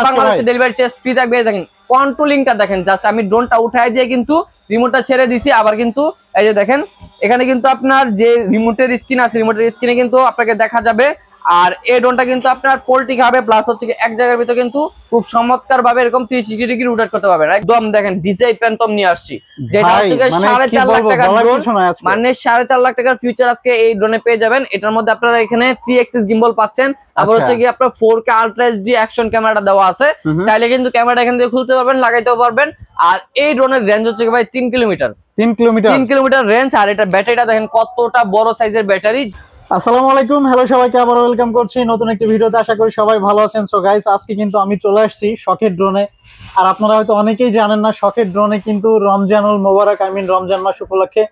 বাংলাদেশে delivery charge free থাকবে। দেখেন কন্ট্রোলিংটা দেখেন, জাস্ট আমি ড্রোনটা উঠায় দিয়ে কিন্তু রিমোটটা ছেড়ে দিছি। আবার কিন্তু এই যে দেখেন এখানে কিন্তু আপনার যে রিমোটের স্ক্রিন আছে, রিমোটের স্ক্রিনে কিন্তু আপনাকে দেখা যাবে। আর এই ড্রোনটা কিন্তু আপনার পোল্ট্রি খাবে, প্লাস হচ্ছে এক জায়গার ভিতরে কিন্তু খুব চমৎকার ভাবে এরকম 360 ডিগ্রি রোটেট করতে পারবেন। একদম দেখেন ডিজাই প্যান্টম নিয়ে আসছি, যেটা হচ্ছে 4.5 লাখ টাকার ড্রোন, মানে 4.5 লাখ টাকার ফিউচার আজকে এই ড্রোনে পেয়ে যাবেন। এটার মধ্যে আপনারা এখানে 3 এক্সিস গিম্বল পাচ্ছেন। তারপর হচ্ছে কি আপনার 4K আলট্রা এইচডি অ্যাকশন ক্যামেরাটা দেওয়া আছে, চাইলে কিন্তু ক্যামেরাটা এখান থেকে খুলতে পারবেন, লাগাইতেও পারবেন। আর এই ড্রোনের রেঞ্জ হচ্ছে ভাই 3 কিলোমিটার 3 কিলোমিটার রেঞ্জ। আর এটা ব্যাটারিটা দেখেন কতটা বড় সাইজের ব্যাটারি। আসসালামু আলাইকুম, হ্যালো সবাইকে আবার ওয়েলকাম করছি নতুন একটি ভিডিওতে। আশা করি সবাই ভালো আছেন। সো গাইস, আজকে কিন্তু আমি চলে আসছি শখের ড্রোনে। আর আপনারা হয়তো অনেকেই জানেন না, শখের ড্রোনে কিন্তু রমজানুল মোবারক রমজান মাস উপলক্ষে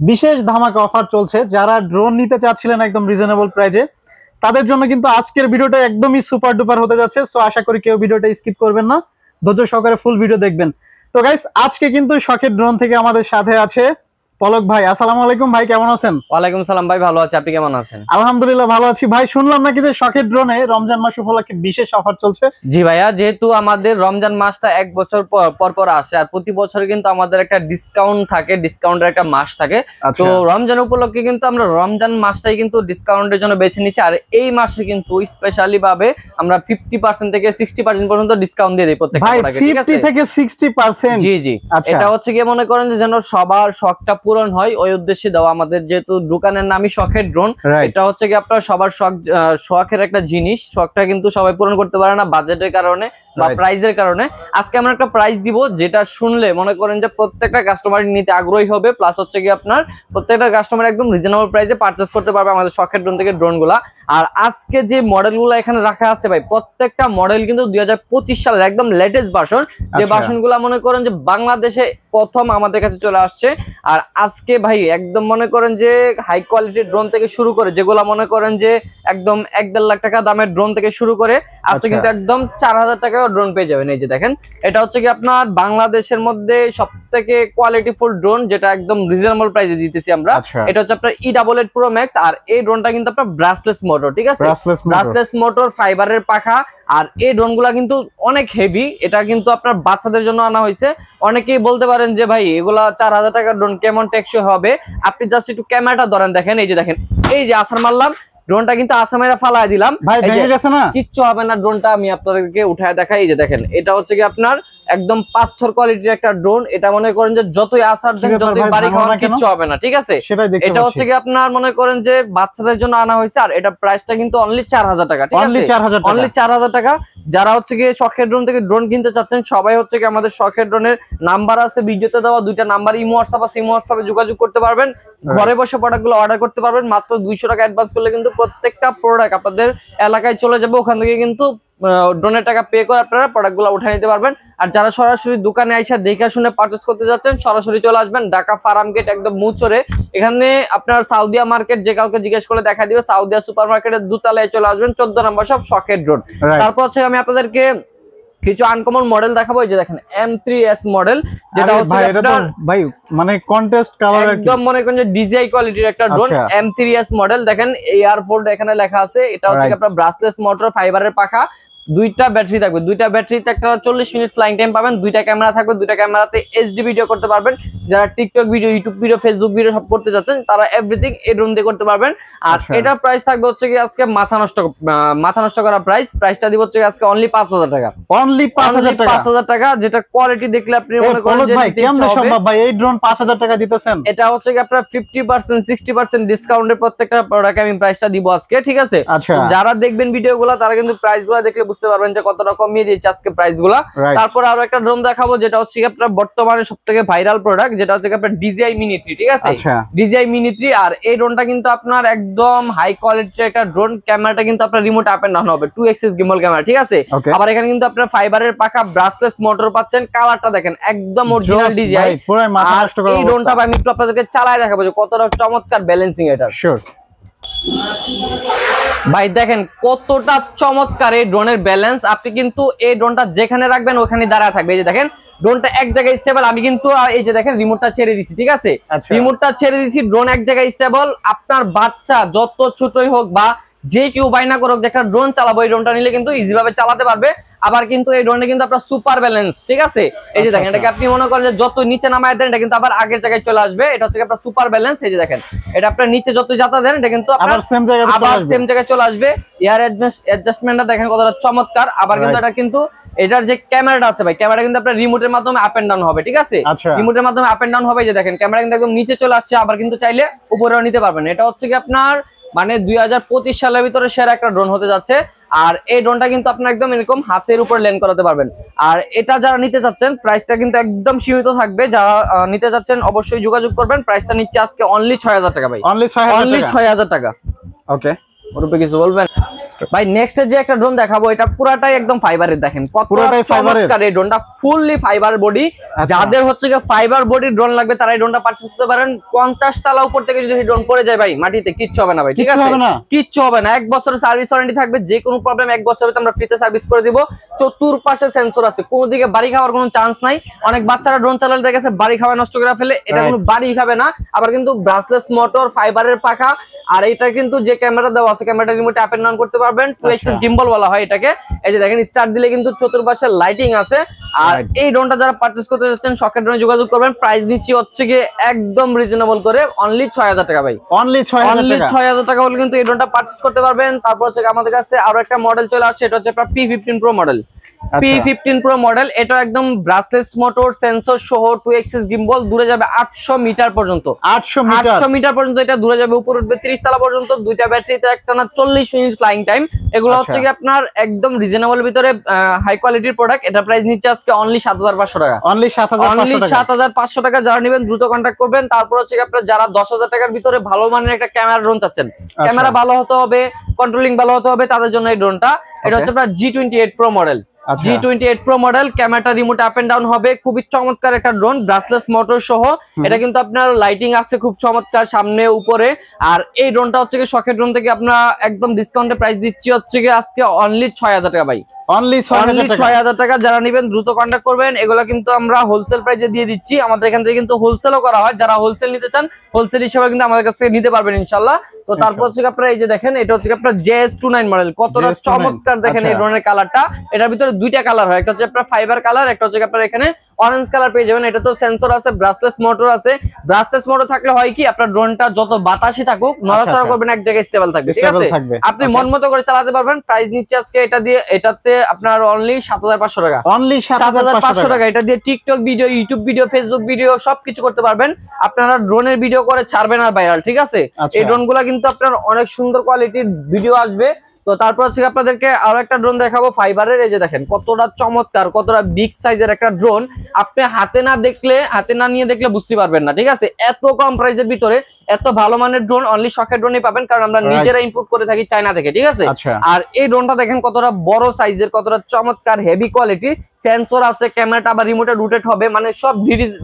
বিশেষ ধামাকা অফার চলছে। যারা ড্রোন নিতে চাচ্ছিলেন একদম রিজনেবল প্রাইজে, তাদের জন্য কিন্তু আজকের ভিডিওটা একদমই সুপার ডুপার হতে যাচ্ছে। সো আশা করি কেউ ভিডিওটা স্কিপ করবেন না, ধৈর্য সহকারে ফুল ভিডিও দেখবেন। তো গাইস, আজকে কিন্তু শখের ড্রোন থেকে আমাদের সাথে আছে পলক ভাই। আসসালামু আলাইকুম ভাই, কেমন আছেন? ওয়ালাইকুম সালাম ভাই, ভালো আছি, আপনি কেমন আছেন? আলহামদুলিল্লাহ ভালো আছি ভাই। শুনলাম নাকি যে শখের ড্রোনে রমজান মাস উপলক্ষে বিশেষ অফার চলছে? জি ভাইয়া, যেহেতু আমাদের রমজান মাসটা 1 বছর পর পর আসে, আর প্রতি বছর কিন্তু আমাদের একটা ডিসকাউন্ট থাকে, ডিসকাউন্টের একটা মাস থাকে। তো রমজান উপলক্ষে কিন্তু আমরা রমজান মাসটাই কিন্তু ডিসকাউন্টের জন্য বেছে নিছি। আর এই মাসে কিন্তু স্পেশালি ভাবে আমরা 50% থেকে 60% পর্যন্ত ডিসকাউন্ট দিয়ে দিই প্রত্যেকটা প্রোডাক্টে, ঠিক আছে? 50 থেকে 60%? জি জি, এটা হচ্ছে কি মনে করেন যে যেন সবার শখটা পূরণ হয়, ওই উদ্দেশ্যে দেওয়া। আমাদের যেহেতু দোকানের নামই শখের ড্রোন, এটা হচ্ছে কি আপনার সবার শখের একটা জিনিস। শখটা কিন্তু সবাই পূরণ করতে পারে না বাজেটের কারণে বা প্রাইজের কারণে। আজকে আমরা একটা প্রাইস দিব যেটা শুনলে মনে করেন যে প্রত্যেকটা কাস্টমার নিতে আগ্রহী হবে, প্লাস হচ্ছে কি আপনার প্রত্যেকটা কাস্টমার একদম রিজনেবল প্রাইসে পারচেজ করতে পারবে আমাদের শখের ড্রোন থেকে ড্রোনগুলা। আর আজকে যে মডেলগুলো এখানে রাখা আছে ভাই, প্রত্যেকটা মডেল কিন্তু 2025 সালের একদম লেটেস্ট ভার্সন, যে ভার্সনগুলো মনে করেন যে বাংলাদেশে প্রথম আমাদের কাছে চলে আসছে। আর আজকে ভাই একদম মনে করেন যে হাই কোয়ালিটির ড্রোন থেকে শুরু করে, যেগুলো মনে করেন যে একদম 1-1.5 লাখ টাকা দামের ড্রোন থেকে শুরু করে আজকে কিন্তু একদম 4000 টাকা ড্রোন পেয়ে যাবেন। এই যে দেখেন, এটা হচ্ছে কি আপনার বাংলাদেশের মধ্যে সবথেকে কোয়ালিটিফুল ড্রোন, যেটা একদম রিজনেবল প্রাইসে দিতেছি আমরা। এটা হচ্ছে আপনার E88 Pro Max। আর এই ড্রোনটা কিন্তু আপনার ব্রাশলেস মোটর, ঠিক আছে? ব্রাশলেস মোটর, ফাইবারের পাখা। আর এই ড্রোনগুলা কিন্তু অনেক হেভি। এটা কিন্তু আপনার বাচ্চাদের জন্য আনা হয়েছে। অনেকেই বলতে পারেন যে ভাই এগুলা 4000 টাকার ড্রোন কেমন টেকসই হবে। আপনি জাস্ট একটু ক্যামেরাটা ধরেন, দেখেন এই যে দেখেন, এই যে আসার মারলাম ড্রোনটা কিন্তু আসামেরা ফালায় দিলাম, কিচ্ছু হবে না। ড্রোনটা আমি আপনাদেরকে উঠায় দেখাই। এই যে দেখেন, এটা হচ্ছে কি আপনার একদম পাথর কোয়ালিটির একটা ড্রোন। এটা মনে করেন যে যতই আসার দেন, যতই বাড়ি খাওয়ান, কিচ্ছু হবে না, ঠিক আছে? এটা হচ্ছে কি আপনার মনে করেন যে বাচ্চাদের জন্য আনা হয়েছে। আর এটা প্রাইসটা কিন্তু অনলি 4000 টাকা, ঠিক আছে? অনলি 4000 টাকা। যারা হচ্ছে কি শখের ড্রোন থেকে ড্রোন কিনতে চাচ্ছেন, সবাই হচ্ছে কি আমাদের শখের ড্রোনের নাম্বার আছে ভিডিওতে দেওয়া, 2টা নাম্বার, ইমো হোয়াটসঅ্যাপ আছে, ইমো হোয়াটসঅ্যাপে যোগাযোগ করতে পারবেন। ঘরে বসে প্রোডাক্টগুলো অর্ডার করতে পারবেন। মাত্র 200 টাকা অ্যাডভান্স করলে কিন্তু প্রত্যেকটা প্রোডাক্ট আপনাদের এলাকায় চলে যাবে। ওখান থেকে কিন্তু ড্রোনের টাকা পে করে আপনারা প্রোডাক্টগুলো উঠিয়ে নিতে পারবেন। আর যারা সরাসরি দোকানে আইসা দেখে শুনে পারচেজ করতে যাচ্ছেন, সরাসরি চলে আসবেন ঢাকা ফার্ম গেট একদম মুচরে। এখানে আপনার সাউদিয়া মার্কেট, যে কাউকে জিজ্ঞেস করলে দেখা দিবে, সাউদিয়া সুপার মার্কেটের দোতলায় চলে আসবেন, 14 নম্বর সব শখের ড্রোন। তারপর হচ্ছে আমি আপনাদেরকে কিছু আনকমন মডেল দেখাবো। এই যে দেখেন M3S মডেল, যেটা হচ্ছে আপনার ভাই মানে কন্ট্রাস্ট কালার, একদম মনে করেন যে ডিজাই কোয়ালিটির একটা ড্রোন। M3S মডেল দেখেন, এয়ারফোর্ড এখানে লেখা আছে। এটা হচ্ছে আপনার ব্রাশলেস মোটর, ফাইবারের পাখা, 2টা ব্যাটারি থাকবে। 2টা ব্যাটারিতে একটা 40 মিনিট ফ্লাইং টাইম পাবেন। 2টা ক্যামেরা থাকবে, 2টা ক্যামেরাতে HD ভিডিও করতে পারবেন। যারা TikTok video, YouTube video, Facebook video সব করতে যাচ্ছেন, তারা এভরিথিং এই ড্রোন দিয়ে করতে পারবেন। আর এটার প্রাইস থাকবে হচ্ছে কি আজকে মাথা নষ্ট করা প্রাইসটা দিব হচ্ছে আজকে অনলি 5000 টাকা। অনলি 5000 টাকা, যেটা কোয়ালিটি দেখলে আপনি মনে করেন যে কেমনে সম্ভব ভাই এই ড্রোন 5000 টাকা দিতেছেন? এটা হচ্ছে কি আপনার 50% 60% ডিসকাউন্টে প্রত্যেকটা প্রোডাক্টে আমি প্রাইসটা দিব আজকে, ঠিক আছে? যারা দেখবেন ভিডিওগুলো, তারা কিন্তু প্রাইসগুলো দেখলে বুঝতে পারবেন যে কতটা কমিয়ে দিয়েছে আজকে প্রাইসগুলো। তারপর আরো একটা ড্রোন দেখাবো, যেটা হচ্ছে আপনার বর্তমানে সবথেকে ভাইরাল প্রোডাক্ট, যেটা হচ্ছে আপনার DJI Mini 3, ঠিক আছে? DJI Mini 3। আর এই ড্রোনটা কিন্তু আপনার একদম হাই কোয়ালিটির একটা ড্রোন। ক্যামেরাটা কিন্তু আপনার রিমোট আপ এন্ড ডাউন হবে, 2 এক্সিস গিম্বল ক্যামেরা, ঠিক আছে? আবার এখানে কিন্তু আপনার ফাইবারের পাখা, ব্রাশলেস মোটর পাচ্ছেন। কালারটা দেখেন একদম অরিজিনাল DJI। আর এই ড্রোনটা আমি একটু আপনাদেরকে চালায় দেখাবো যে কতটা চমৎকার ব্যালেন্সিং এটা। শিওর ভাই, দেখেন কতটা চমৎকার এই ড্রোনের ব্যালেন্স। আপনি কিন্তু এই ড্রোনটা যেখানে রাখবেন ওখানে দাঁড়ায় থাকবে। এই যে দেখেন, ড্রোনটা এক জায়গায় স্টেবল। আমি কিন্তু এই যে দেখেন রিমোটটা ছেড়ে দিছি, ঠিক আছে? রিমোটটা ছেড়ে দিছি, ড্রোন এক জায়গায় স্টেবল। আপনার বাচ্চা যত ছোটই হোক বা যে কেউ বাইনা করুক, দেখা ড্রোন চালাবো, এই ড্রোনটা নিলে কিন্তু ইজি ভাবে চালাতে পারবে। আবার কিন্তু এই ড্রোনটা কিন্তু আপনার সুপার ব্যালেন্স, ঠিক আছে? এই যে দেখেন এটাকে আপনি মনে করেন যে যত নিচে নামায় দেন এটা কিন্তু আবার আগের জায়গায় চলে আসবে। এটা হচ্ছে আপনার সুপার ব্যালেন্স। এই যে দেখেন এটা আপনার নিচে যত যাতা দেন এটা কিন্তু আবার সেম জায়গায় চলে আসবে। এয়ার অ্যাডজাস্টমেন্টটা দেখেন কতটা চমৎকার। আবার কিন্তু এটা কিন্তু এটার যে ক্যামেরাটা আছে ভাই, ক্যামেরা কিন্তু আপনার রিমোটের মাধ্যমে আপ এন্ড ডাউন হবে, ঠিক আছে? রিমোটের মাধ্যমে আপ এন্ড ডাউন হবে। যে দেখেন ক্যামেরা কিন্তু একদম নিচে চলে আসছে, আবার কিন্তু চাইলে উপরেও নিতে পারবেন। এটা হচ্ছে কি আপনার মানে 2025 সালের ভিতরে সেরা একটা ড্রোন হতে যাচ্ছে। আর এই ড্রোনটা কিন্তু আপনার একদম এরকম হাতের উপর ল্যান্ড করাতে পারবেন। আর এটা যারা নিতে চাচ্ছেন প্রাইসটা কিন্তু একদম সীমিত থাকবে। যারা নিতে চাচ্ছেন অবশ্যই যোগাযোগ করবেন। প্রাইসটা নিচ্ছে আজকে অনলি 6000 টাকা ভাই, অনলি 6000 টাকা। ওকে, ওর উপরে কিছু বলবেন ভাই? নেক্সট যে একটা ড্রোন দেখাবো এটা পুরাটাই একদম ফাইবারের। দেখেন কতটা চমৎকার এই ড্রোনটা, ফুললি ফাইবার বডি। যাদের হচ্ছে যে ফাইবার বডি ড্রোন লাগবে তারা এই ড্রোনটা পারচেজ করতে পারেন। 50 তলা উপর থেকে যদি এই ড্রোন পড়ে যায় ভাই মাটিতে কিচ্ছু হবে না ভাই, ঠিক আছে? কিচ্ছু হবে না। 1 বছরের সার্ভিস ওয়ারেন্টি থাকবে। যে কোনো প্রবলেম 1 বছরের আমরা ফ্রিতে সার্ভিস করে দিব। চতুর্পাশে সেন্সর আছে, কোনো দিকে বাড়ি খাওয়ার কোনো চান্স নাই। অনেক বাচ্চারা ড্রোন চালালে দেখেছে বাড়ি খাওয়া নষ্ট করে ফেলে, এটা কোনো বাড়ি খাবে না। আবার কিন্তু ব্রাসলেস মোটর, ফাইবারের পাখা। আর এটা কিন্তু যে ক্যামেরা দেওয়া আছে ক্যামেরাটা রিমোটে আপ এন্ড ডাউন করতে পারবেন। 2 এক্সিস গিম্বল বলা হয় এটাকে। এই যে দেখেন স্টার্ট দিলে কিন্তু চতুর্পাশে লাইটিং আছে। আর এই ড্রোনটা যারা পারচেজ করতে যাচ্ছেন শখের ড্রোনে যোগাযোগ করবেন। প্রাইস দিচ্ছি হচ্ছে গিয়ে একদম রিজনেবল করে অনলি 6000 টাকা ভাই, অনলি 6000 টাকা হলে কিন্তু এই ড্রোনটা পারচেজ করতে পারবেন। তারপর হচ্ছে আমাদের কাছে আরো একটা মডেল চলে আসছে, এটা হচ্ছে আপনার P15 Pro model. P15 Pro model, এটা একদম ব্রাসলেস মোটর, সেন্সর সহ, 2 এক্সিস গিম্বল, দূরে যাবে 800 মিটার পর্যন্ত। 800 মিটার পর্যন্ত এটা দূরে যাবে, উপরে উঠবে 30 তলা পর্যন্ত। দুইটা ব্যাটারিতে একটানা 40 মিনিট ফ্লাইং টাইম। এগুলো হচ্ছে কি আপনার একদম রিজনেবল ভিতরে হাই কোয়ালিটির প্রোডাক্ট। এটা প্রাইস নিচ্ছে আজকে অনলি 7500 টাকা, অনলি 7500 টাকা। যারা নেবেন দ্রুত কন্টাক্ট করবেন। তারপর হচ্ছে আপনার যারা 10000 টাকার ভিতরে ভালো মানের একটা ক্যামেরা ড্রোন চাচ্ছেন, ক্যামেরা ভালো হতে হবে, কন্ট্রোলিং ভালো হতে হবে, তাদের জন্য এই ড্রোনটা। এটা হচ্ছে আপনার G28 Pro model. G28 Pro model, ক্যামেরাটা রিমোট আপ এন্ড ডাউন হবে। খুবই চমৎকার একটা ড্রোন, ব্রাসলেস মোটর সহ। এটা কিন্তু আপনার লাইটিং আছে খুব চমৎকার সামনে উপরে। আর এই ড্রোনটা হচ্ছে কি শখের ড্রোন থেকে আপনার একদম ডিসকাউন্টে প্রাইস দিচ্ছি হচ্ছে কি আজকে অনলি 6000 টাকা ভাই, অনলি 6000 টাকা। যারা নেবেন দ্রুত কন্টাক্ট করবেন। এগুলো কিন্তু আমরা হোলসেল প্রাইসে দিয়ে দিচ্ছি। আমাদের এখান থেকে কিন্তু হোলসেলও করা হয়। যারা হোলসেল নিতে চান হোলসেল হিসেবে কিন্তু আমাদের কাছ থেকে নিতে পারবেন ইনশাআল্লাহ। তো তারপর হচ্ছে আপনারা এই যে দেখেন এটা হচ্ছে আপনার JS29 মডেল। কতটা চমৎকার দেখেন এই ড্রোনের কালারটা। এটার ভিতরে দুইটা কালার হয়, একটা হচ্ছে আপনার ফাইবার কালার, একটা হচ্ছে আপনার এখানে অরেঞ্জ কালার পেয়ে যাবেন। এটা তো সেন্সর আছে, ব্রাসলেস মোটর আছে। ব্রাসলেস মোটর থাকলে হয় কি আপনার ড্রোনটা যত বাতাসে থাকুক নড়াচড়া করবেন এক জায়গায় স্টেবল থাকবে, ঠিক আছে? আপনি মন মতো করে চালাতে পারবেন। প্রাইস নিচ্ছে আজকে এটা দিয়ে এটাতে আপনার অনলি 7500 টাকা, অনলি 7500 টাকা। এটা দিয়ে TikTok video, YouTube video, Facebook video সবকিছু করতে পারবেন। আপনারা ড্রোনের ভিডিও করে ছাড়বেন আর ভাইরাল, ঠিক আছে? এই ড্রোনগুলো কিন্তু আপনার অনেক সুন্দর কোয়ালিটির ভিডিও আসবে। তো তারপর হচ্ছে আপনাদেরকে আরো একটা ড্রোন দেখাবো ফাইবারের। এই যে দেখেন কতটা চমৎকার, কতটা বিগ সাইজের একটা ড্রোন। আপনি হাতে না নিয়ে দেখলে বুঝতে পারবেন না, ঠিক আছে? এত কম প্রাইসের ভিতরে এত ভালো মানের ড্রোন অনলি শখের ড্রোনই পাবেন, কারণ আমরা নিজেরা ইম্পোর্ট করে থাকি চায়না থেকে, ঠিক আছে? আর এই ড্রোনটা দেখেন কতটা বড় সাইজের, কতটা চমৎকার হেভি কোয়ালিটি। সেন্সর আছে, ক্যামেরাটা আবার রিমোটে রুটেড হবে, মানে সব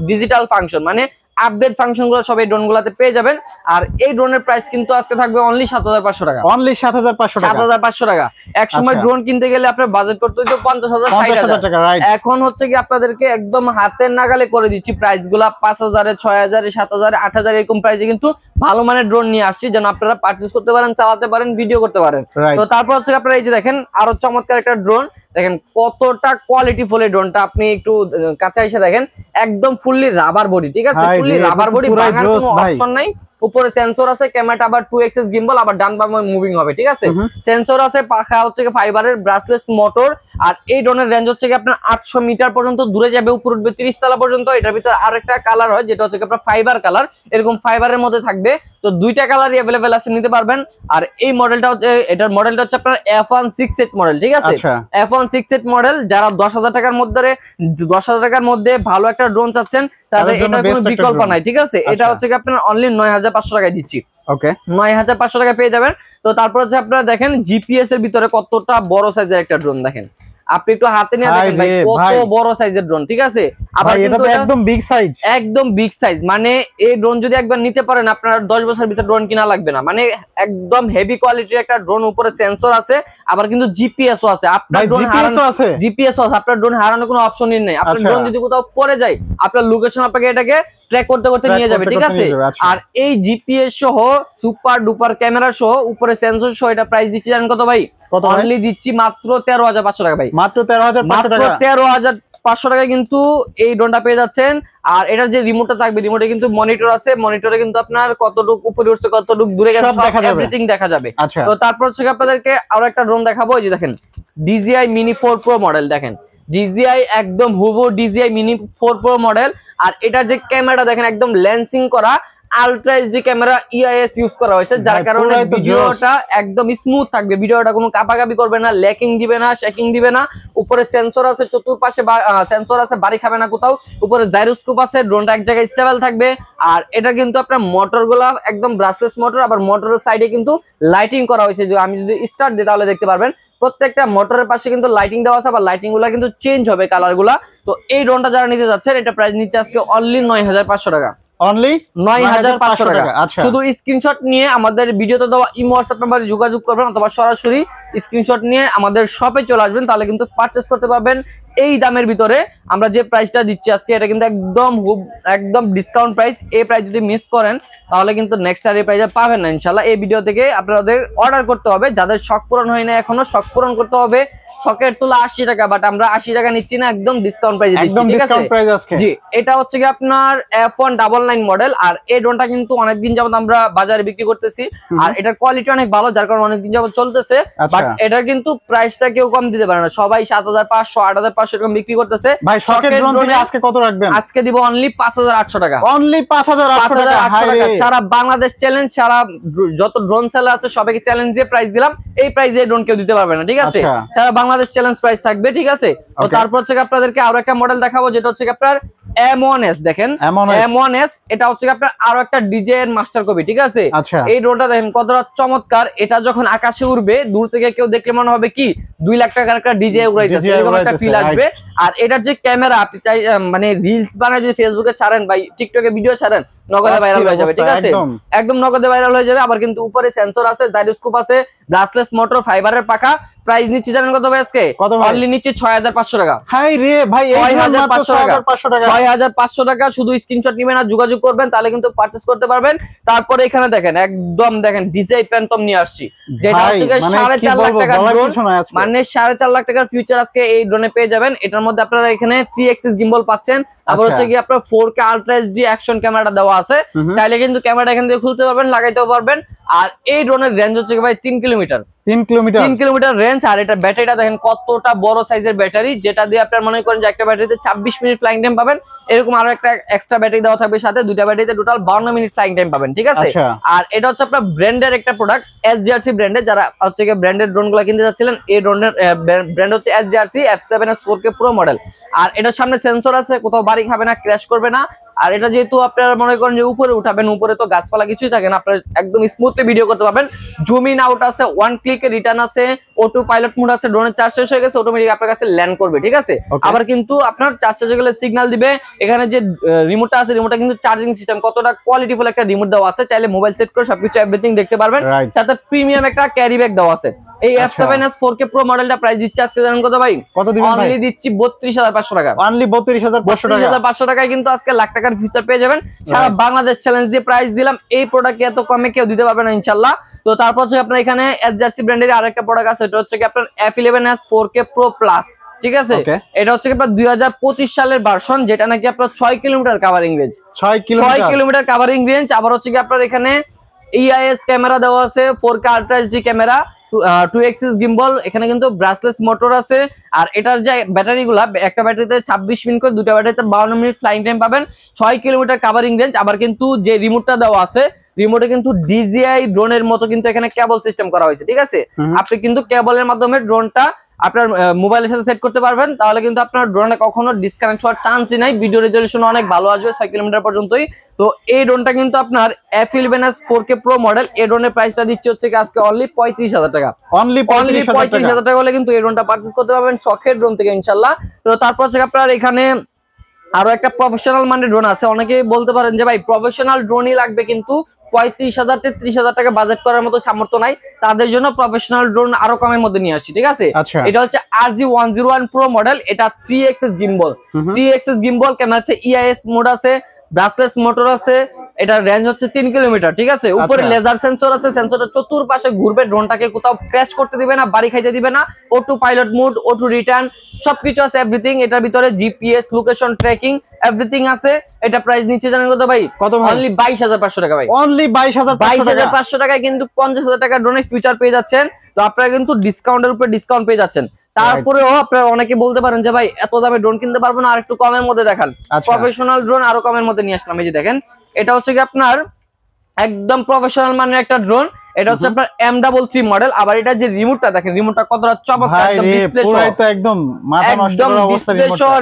ডিজিটাল ফাংশন, মানে আপডেট ফাংশন গুলো সব এই ড্রোন গুলাতে পেয়ে যাবেন। আর এই ড্রোনের প্রাইস কিন্তু আজকে থাকবে অনলি 7500 টাকা, অনলি 7500 টাকা। এক সময় ড্রোন কিনতে গেলে আপনার বাজেট করতে হতো 50000 60000 টাকা। এখন হচ্ছে কি আপনাদেরকে একদম হাতের নাগালে করে দিচ্ছি প্রাইস গুলা। 5000 6000 7000 8000 এরকম প্রাইসে কিন্তু ভালো মানের ড্রোন নিয়ে আসছি, যেন আপনারা পারচেজ করতে পারেন, চালাতে পারেন, ভিডিও করতে পারেন। তো তারপর হচ্ছে আপনারা এই যে দেখেন আরো চমৎকার একটা ড্রোন। দেখেন কতটা কোয়ালিটি ফুল এই ড্রোনটা, আপনি একটু কাছে এসে দেখেন একদম ফুললি রাবার বডি, ঠিক আছে? ফুললি রাবার বডি, ভাঙার কোনো অপশন নাই। উপরে সেন্সর আছে, ক্যামেরাটা আবার 2 এক্সিস গিম্বল, আবার ডান বামে মুভিং হবে, ঠিক আছে? সেন্সর আছে, পাখা হচ্ছে ফাইবারের, ব্রাসলেস মোটর। আর এই ড্রোনের রেঞ্জ হচ্ছে কি আপনার 800 মিটার পর্যন্ত দূরে যাবে, উপরে উঠবে 30 তলা পর্যন্ত। এটার ভিতরে আরেকটা কালার হয় যেটা হচ্ছে আপনার ফাইবার কালার, এরকম ফাইবারের মধ্যে থাকবে। তো দুইটা কালারই अवेलेबल আছে, নিতে পারবেন। আর এই মডেলটা হচ্ছে এটার মডেলটা হচ্ছে আপনার F168 মডেল, ঠিক আছে? F168 model. যারা 10000 টাকার মধ্যে ভালো একটা ড্রোন চাচ্ছেন তাদের এটা কোনো বিকল্প নাই, ঠিক আছে? এটা হচ্ছে কি আপনার অনলি 9500 টাকায় দিচ্ছি, ওকে? 9500 টাকা পেয়ে যাবেন। তো তারপর হচ্ছে আপনারা দেখেন জিপিএস এর ভিতরে কতটা বড় সাইজের একটা ড্রোন। দেখেন আপনি একটু হাতে নিয়ে দেখেন ভাই কত বড় সাইজের ড্রোন, ঠিক আছে? আবার কিন্তু একদম বিগ সাইজ, একদম বিগ সাইজ। মানে এই ড্রোন যদি একবার নিতে পারেন আপনার 10 বছরের ভিতরে ড্রোন কিনা লাগবে না। মানে একদম হেভি কোয়ালিটির একটা ড্রোন, উপরে সেন্সর আছে, আবার কিন্তু জিপিএসও আছে। আপনার ড্রোন জিপিএসও আছে, আপনার ড্রোন হারানোর কোনো অপশনই নেই। আপনার ড্রোন যদি কোথাও পড়ে যায় আপনার লোকেশন আপনাকে এটাকে ট্র্যাক করতে করতে নিয়ে যাবে, ঠিক আছে। আর এই জিপিএস সহ সুপার ডুপার ক্যামেরা সহ উপরে সেন্সর সহ এটা প্রাইস দিচ্ছি জানেন কত ভাই? অনলি দিচ্ছি মাত্র 13,500 টাকা ভাই। মাত্র 13,500 টাকা। 13,500 টাকায় কিন্তু এই ড্রোনটা পেয়ে যাচ্ছেন। আর এটার যে রিমোটটা থাকবে, রিমোটে কিন্তু মনিটর আছে, মনিটরে কিন্তু আপনার কতটুকু উপরে উঠছে কতটুকু দূরে গেছে এভরিথিং দেখা যাবে। তো তারপর হচ্ছে আপনাদেরকে আরো একটা ড্রোন দেখাবো। এই যে দেখেন DJI Mini 4 Pro মডেল, দেখেন DJI একদম হুবহু DJI Mini 4 Pro মডেল। আর এটার যে ক্যামেরাটা দেখেন একদম লেন্সিং করা ultra HD camera EIS use করা হয়েছে, যার কারণে ভিডিওটা একদম স্মুথ থাকবে, ভিডিওটা কোনো কাপাকাপি করবে না, ল্যাকিং দিবে না, শেকিং দিবে না। উপরে সেন্সর আছে, চতুর্পাশে সেন্সর আছে, বাড়ি খাবে না কোথাও। উপরে জাইরোস্কোপ আছে, ড্রোনটা এক জায়গায় স্টেবল থাকবে। আর এটা কিন্তু আপনার মোটরগুলো একদম ব্রাশলেস মোটর, আবার মোটরের সাইডে কিন্তু লাইটিং করা হয়েছে। আমি যদি স্টার্ট দিই তাহলে দেখতে পারবেন প্রত্যেকটা মোটরের পাশে কিন্তু লাইটিং দেওয়া আছে, আবার লাইটিং গুলা কিন্তু চেঞ্জ হবে কালার গুলা। তো এই ড্রোনটা যারা নিতে যাচ্ছেন এটা প্রাইস নিচ্ছে আজকে অনলি 9,500 টাকা। অনলি 9,500 টাকা। শুধু স্ক্রিনশট নিয়ে আমাদের ভিডিওতে দেওয়া ইমো হোয়াটসঅ্যাপ নাম্বারে যোগাযোগ করবেন, অথবা সরাসরি স্ক্রিনশট নিয়ে আমাদের শপে চলে আসবেন, তাহলে কিন্তু পারচেজ করতে পারবেন এই দামের ভিতরে। আমরা যে প্রাইসটা দিচ্ছি আজকে এটা কিন্তু একদম ডিসকাউন্ট প্রাইস। এই প্রাইস যদি মিস করেন তাহলে কিন্তু নেক্সট আর এই প্রাইসে পাবেন না ইনশাআল্লাহ। এই ভিডিও থেকে আপনাদের অর্ডার করতে হবে, যাদের শখ পূরণ হয় না এখনো শখ পূরণ করতে হবে। শখের তোলা 80 টাকা, বাট আমরা 80 টাকা নিচ্ছি না, একদম ডিসকাউন্ট প্রাইসে দিচ্ছি, ঠিক আছে। জি, এটা হচ্ছে কি আপনার F199 মডেল। আর এই ড্রোনটা কিন্তু অনেকদিন যাবত আমরা বাজারে বিক্রি করতেছি, আর এটার কোয়ালিটি অনেক ভালো, যার কারণে অনেকদিন যাবত চলতেছে। বাট এটার কিন্তু প্রাইসটা কেউ কম দিতে পারে না, সবাই 7,500 8,500 এরকম বিক্রি করতেছে। ভাই শখের ড্রোন থেকে আজকে কত রাখবেন? আজকে দিব অনলি 5,800 টাকা। অনলি 5,800 টাকা। সারা বাংলাদেশ চ্যালেঞ্জ, সারা যত ড্রোন সেলার আছে সবাইকে চ্যালেঞ্জ দিয়ে প্রাইস দিলাম। এই প্রাইসে ড্রোন কেউ দিতে পারবে না, ঠিক আছে। সারা বাংলাদেশ চ্যালেঞ্জ প্রাইস থাকবে, ঠিক আছে। তো তারপর হচ্ছে আপনাদেরকে আরো একটা মডেল দেখাবো, যেটা হচ্ছে আপনার M1S। দেখেন M1S, এটা হচ্ছে আপনার আরো একটা ডিজে এর মাস্টার কপি, ঠিক আছে। এই ড্রোনটা দেখেন কতটা চমৎকার। এটা যখন আকাশে উড়বে দূর থেকে কেউ দেখলে মনে হবে কি 2 লাখ টাকার একটা ডিজে উড়াইতেছে, এরকম একটা ফিল আসবে। আর এটার যে ক্যামেরা, আপনি চাই মানে রিলস বানায় যদি ফেসবুকে ছাড়েন বা টিকটকে ভিডিও ছাড়েন, নগদে ভাইরাল হয়ে যাবে, ঠিক আছে। একদম নগদে ভাইরাল হয়ে যাবে। আবার কিন্তু উপরে সেন্সর আছে, জাইরোস্কোপ আছে, ব্রাশলেস মোটর, ফাইবারের পাখা। প্রাইস নিচ্ছি জানেন কত ভাই আজকে? অনলি নিচ্ছি 6,500 টাকা। হাই রে ভাই, 6,500 টাকা। শুধু স্ক্রিনশট নেবেন আর যোগাযোগ করবেন, তাহলে কিন্তু পারচেজ করতে পারবেন। তারপরে এখানে দেখেন একদম দেখেন DJI Phantom নিয়ে আসছি, যেটা হচ্ছে 4.5 লাখ টাকার ড্রোন, মানে 4.5 লাখ টাকার ফিউচার আজকে এই ড্রোনে পেয়ে যাবেন। এটার মধ্যে আপনারা এখানে 3 অ্যাক্সিস গিম্বল পাচ্ছেন। তারপর হচ্ছে কি আপনার 4K আলট্রা এইচডি অ্যাকশন ক্যামেরাটা দেওয়া আছে, চাইলে কিন্তু ক্যামেরাটা এখান থেকে খুলতে পারবেন, লাগাইতেও পারবেন। আর এই ড্রোনের রেঞ্জ হচ্ছে ভাই 3 কিলোমিটার। 3 kilometre range. আর এটা ব্যাটারিটা দেখেন কতটা বড় সাইজের ব্যাটারি, যেটা দিয়ে আপনার মনে করেন যে একটা ব্যাটারিতে 26 মিনিট ফ্লাইং টাইম পাবেন। এরকম আরো একটা এক্সট্রা ব্যাটারি দেওয়া থাকবে সাথে, দুইটা ব্যাটারিতে টোটাল 52 মিনিট ফ্লাইং টাইম পাবেন, ঠিক আছে। আর এটা হচ্ছে আপনার ব্র্যান্ডের একটা প্রোডাক্ট, SGRC ব্র্যান্ডের। যারা হচ্ছে ব্র্যান্ডেড ড্রোনগুলো কিনতে যাচ্ছিলেন, এই ড্রোনের ব্র্যান্ড হচ্ছে SGRC F7S 4K Pro model. আর এটার সামনে সেন্সর আছে, কোথাও বাড়ি খাবে না, ক্র্যাশ করবে না। আর এটা যেহেতু আপনারা মনে করেন যে উপরে উঠাবেন, উপরে তো গাছপালা কিছুই থাকে না, আপনারা একদম স্মুথলি ভিডিও করতে পারবেন। জুম ইন আউট আছে, 1 ক্লিকে রিটার্ন আছে, অটো পাইলট মোড আছে, ড্রোনের চার্জ শেষ হয়ে গেছে অটোমেটিক আপনার কাছে ল্যান্ড করবে, ঠিক আছে। আবার কিন্তু আপনার চার্জ শেষ হয়ে গেলে সিগন্যাল দিবে। এখানে যে রিমোটটা আছে, রিমোটটা কিন্তু চার্জিং সিস্টেম, কতটা কোয়ালিটিফুল একটা রিমোট দেওয়া আছে, চাইলে মোবাইল সেট করে সবকিছু এভরিথিং দেখতে পারবেন। সাথে প্রিমিয়াম একটা ক্যারি ব্যাগ দেওয়া আছে। এই F7S 4K Pro মডেলটা প্রাইস দিচ্ছে আজকে জানেন কত ভাই? কত দিবেন ভাই? অনলি দিচ্ছি 32,500 টাকা। অনলি 32,500 টাকায় কিন্তু আজকে লাখ টাকার ফিচার পেয়ে যাবেন। সারা বাংলাদেশ চ্যালেঞ্জ দিয়ে প্রাইস দিলাম। এই প্রোডাক্ট এত কমে কেউ দিতে পারবে না ইনশাআল্লাহ। তো তারপর হচ্ছে আপনার এখানে SGRC ব্র্যান্ডের আরেকটা প্রোডাক্ট আছে, এটা হচ্ছে কি আপনার F11S 4K Pro Plus, ঠিক আছে। এটা হচ্ছে আপনার 2025 সালের ভার্সন, যেটা নাকি আপনার 6 kilometre covering range, 6 kilometre covering range. আবার হচ্ছে কি আপনার এখানে EIS ক্যামেরা দেওয়া আছে, 4K ultra HD camera, 2 Axis gimbal. এখানে কিন্তু ব্রাশলেস মোটর আছে। আর এটার যে ব্যাটারি গুলা, একটা ব্যাটারিতে 26 মিনিট করে, দুটা ব্যাটারিতে 52 মিনিট ফ্লাইং টাইম পাবেন, 6 কিলোমিটার কাভারিং রেঞ্জ। আবার কিন্তু যে রিমোটটা দেওয়া আছে, রিমোটে কিন্তু DJI ড্রোনের মতো কিন্তু এখানে কেবল সিস্টেম করা হয়েছে, ঠিক আছে। আপনি কিন্তু কেবলের মাধ্যমে ড্রোনটা আপনার মোবাইলের সাথে সেট করতে পারবেন, তাহলে কিন্তু আপনার ড্রোনে কখনো ডিসকানেক্ট হওয়ার চান্সই নাই। ভিডিও রেজলিউশন অনেক ভালো আসবে 6 কিলোমিটার পর্যন্তই। তো এই ড্রোনটা কিন্তু আপনার F11S 4K Pro মডেল। এই ড্রোনের প্রাইসটা দিচ্ছে হচ্ছে আজকে অনলি 35,000 টাকা। অনলি 35,000 টাকা হলে কিন্তু এই ড্রোনটা পারচেজ করতে পারবেন শখের ড্রোন থেকে ইনশাআল্লাহ। তো তারপর হচ্ছে আপনার এখানে আরো একটা প্রফেশনাল মানের ড্রোন আছে। অনেকেই বলতে পারেন যে ভাই প্রফেশনাল ড্রোনই লাগবে, কিন্তু 35,000 33,000 টাকা বাজেট করার মতো সামর্থ্য নাই, তাদের জন্য প্রফেশনাল ড্রোন আরো কমের মধ্যে নিয়ে আসি, ঠিক আছে। এটা হচ্ছে RG101 Pro মডেল। এটা 3 Axis gimbal, 3 Axis gimbal camera, EIS mode আছে, ব্রাসলেস মোটর আছে, এটার রেঞ্জ হচ্ছে 3 কিলোমিটার, ঠিক আছে। উপরে লেজার সেন্সর আছে, সেন্সরটা চতুর্পাশে ঘুরবে, ড্রোনটাকে কোথাও ক্র্যাশ করতে দিবে না, বাড়ি খাইতে দিবে না। Auto pilot mode, auto return সবকিছু আছে, এভরিথিং। এটার ভিতরে জিপিএস, লোকেশন ট্র্যাকিং এভরিথিং আছে। এটা প্রাইস নিচে জানেন কত ভাই? কত ভাই? অনলি 22,500 টাকা ভাই। অনলি 22,500 টাকায় কিন্তু 50,000 টাকা ড্রোনের ফিউচার পেয়ে যাচ্ছেন। তো আপনারা কিন্তু ডিসকাউন্টের উপরে ডিসকাউন্ট পেয়ে যাচ্ছেন। তারপরেও আপনারা অনেকে বলতে পারেন যে ভাই এত দামে ড্রোন কিনতে পারবো না, আর একটু কমের মধ্যে দেখান। প্রফেশনাল ড্রোন আরো কমের মধ্যে নিয়ে আসলাম। এই যে দেখেন, এটা হচ্ছে কি আপনার একদম প্রফেশনাল মানের একটা ড্রোন। এটা হচ্ছে আপনার M33 মডেল। আবার এটা যে রিমোটটা দেখেন, রিমোটটা কতটা চমৎকার, একদম ডিসপ্লে সহ, পুরো একদম মাথা নষ্ট করার অবস্থা